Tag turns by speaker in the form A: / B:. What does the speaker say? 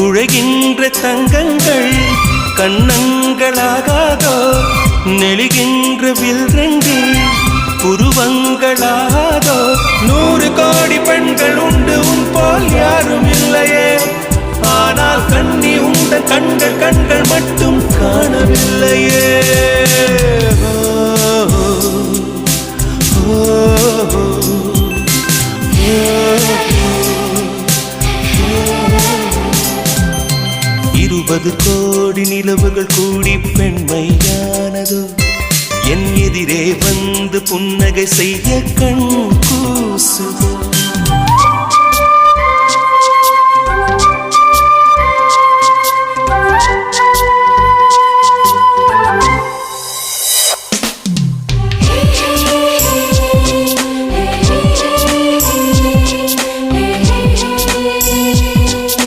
A: குழைகின்ற தங்கங்கள் கண்ணங்களாகாதோ நெளிகின்ற வில்ரங்கில் புருவங்களாகாதோ 100 கோடி பெண்கள் உண்டு உன் போல் யாரும் இல்லையே ஆனால் கண்ணி உண்ட கண்கள் கண்கள் மட்டும் காணவில்லையே இருபது கோடி நிலவுகள் கூடி பெண்மையானதோ என் எதிரே வந்து புன்னகை செய்ய கண் கூசுதோ